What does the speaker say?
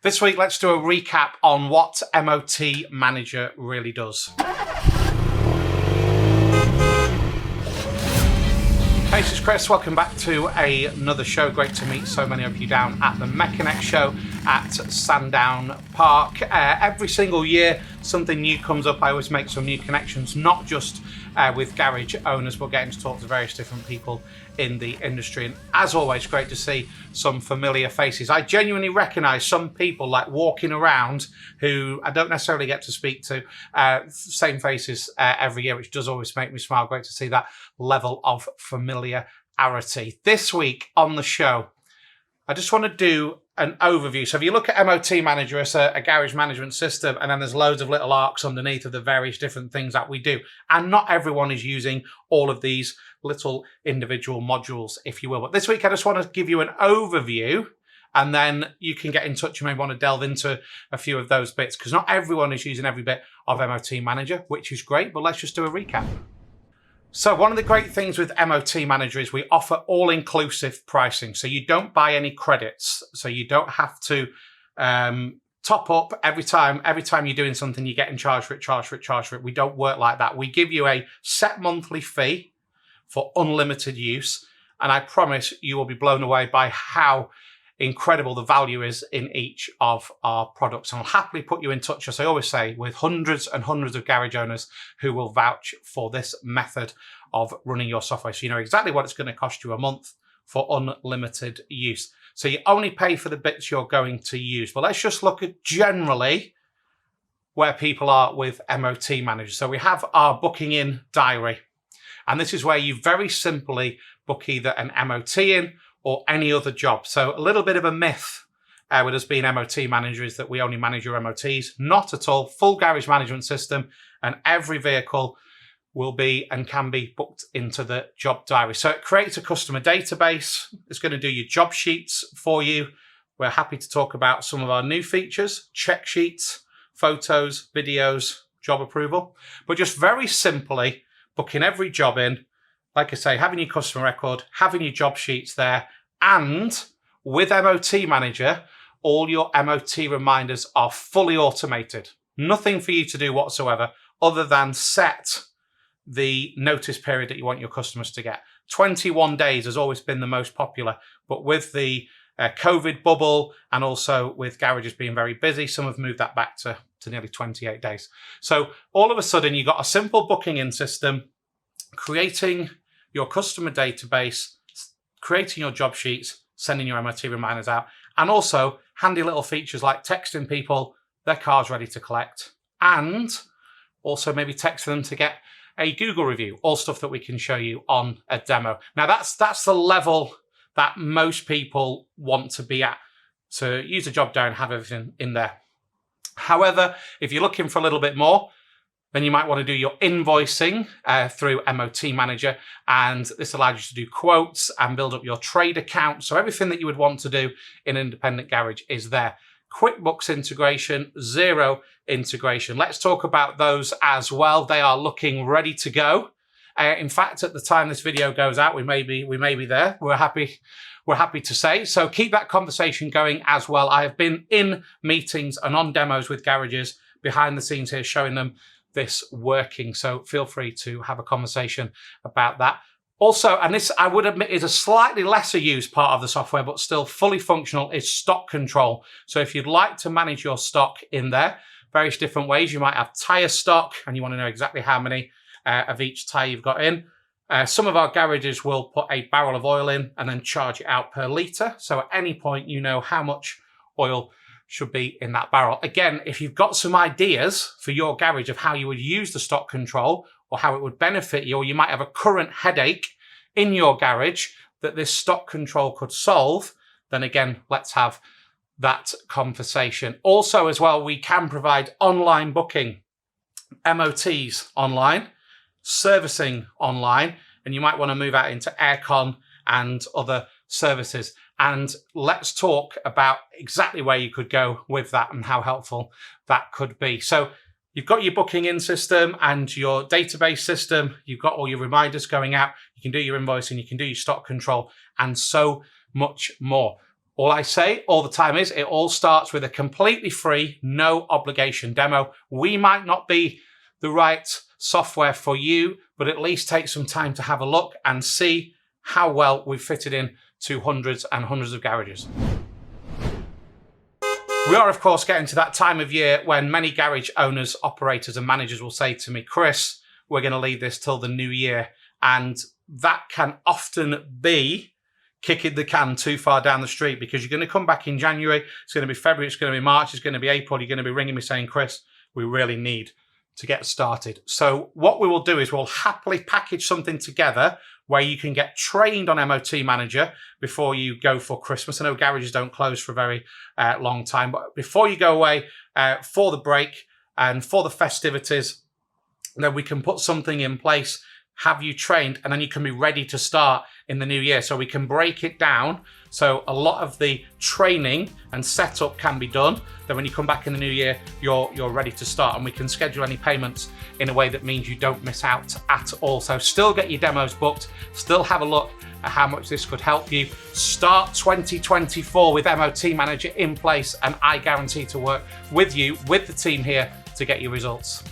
This week, let's do a recap on what MOT Manager really does. Hey, this is Chris. Welcome back to another show. Great to meet so many of you down at the Mechanic show at Sandown Park. Every single year, something new comes up. I always make some new connections, not just with garage owners, but getting to talk to various different people in the industry. And as always, great to see some familiar faces. I genuinely recognise some people like walking around who I don't necessarily get to speak to, same faces every year, which does always make me smile. Great to see that level of familiarity. This week on the show, I just want to do an overview. So if you look at MOT Manager as a garage management system, and then there's loads of little arcs underneath of the various different things that we do. And not everyone is using all of these little individual modules, if you will. But this week, I just want to give you an overview, and then you can get in touch. You may want to delve into a few of those bits, because not everyone is using every bit of MOT Manager, which is great, but let's just do a recap. So one of the great things with MOT Manager is we offer all-inclusive pricing. So you don't buy any credits. So you don't have to top up every time you're doing something, you're getting charged for it. We don't work like that. We give you a set monthly fee for unlimited use. And I promise you will be blown away by how incredible the value is in each of our products. And I'll happily put you in touch, as I always say, with hundreds and hundreds of garage owners who will vouch for this method of running your software. So you know exactly what it's going to cost you a month for unlimited use. So you only pay for the bits you're going to use. But let's just look at generally where people are with MOT Manager. So we have our booking in diary. And this is where you very simply book either an MOT in or any other job. So a little bit of a myth with us being MOT Manager is that we only manage your MOTs. Not at all. Full garage management system, and every vehicle will be and can be booked into the job diary. So it creates a customer database. It's going to do your job sheets for you. We're happy to talk about some of our new features: check sheets, photos, videos, job approval. But just very simply booking every job in, like I say, having your customer record, having your job sheets there, and with MOT Manager, all your MOT reminders are fully automated. Nothing for you to do whatsoever other than set the notice period that you want your customers to get. 21 days has always been the most popular, but with the COVID bubble and also with garages being very busy, some have moved that back to nearly 28 days. So all of a sudden, you've got a simple booking in system, creating your customer database, creating your job sheets, sending your MOT reminders out, and also handy little features like texting people their car's ready to collect, and also maybe text them to get a Google review, all stuff that we can show you on a demo. Now that's the level that most people want to be at, to use a job diary and have everything in there. However, if you're looking for a little bit more, then you might want to do your invoicing through MOT Manager, and this allows you to do quotes and build up your trade account. So everything that you would want to do in an independent garage is there. QuickBooks integration, Xero integration. Let's talk about those as well. They are looking ready to go. In fact, at the time this video goes out, we may be there. We're happy to say. So keep that conversation going as well. I have been in meetings and on demos with garages behind the scenes here, showing them this working. So feel free to have a conversation about that. Also, and this I would admit is a slightly lesser used part of the software, but still fully functional, is stock control. So if you'd like to manage your stock in there, various different ways. You might have tire stock and you want to know exactly how many of each tire you've got in. Some of our garages will put a barrel of oil in and then charge it out per litre. So at any point, you know how much oil should be in that barrel. Again, if you've got some ideas for your garage of how you would use the stock control or how it would benefit you, or you might have a current headache in your garage that this stock control could solve, then again, let's have that conversation. Also as well, we can provide online booking, MOTs online, servicing online, and you might want to move out into aircon and other services. And let's talk about exactly where you could go with that and how helpful that could be. So you've got your booking in system and your database system. You've got all your reminders going out. You can do your invoicing, you can do your stock control, and so much more. All I say all the time is it all starts with a completely free, no obligation demo. We might not be the right software for you, but at least take some time to have a look and see how well we've fitted in to hundreds and hundreds of garages. We are, of course, getting to that time of year when many garage owners, operators and managers will say to me, Chris, we're going to leave this till the new year. And that can often be kicking the can too far down the street, because you're going to come back in January, it's going to be February, it's going to be March, it's going to be April, you're going to be ringing me saying, Chris, we really need to get started. So what we will do is we'll happily package something together where you can get trained on MOT Manager before you go for Christmas. I know garages don't close for a very long time, but before you go away for the break and for the festivities, then we can put something in place, have you trained, and then you can be ready to start in the new year. So we can break it down so a lot of the training and setup can be done. Then when you come back in the new year, you're ready to start, and we can schedule any payments in a way that means you don't miss out at all. So still get your demos booked, still have a look at how much this could help you. Start 2024 with MOT Manager in place, and I guarantee to work with you, with the team here, to get your results.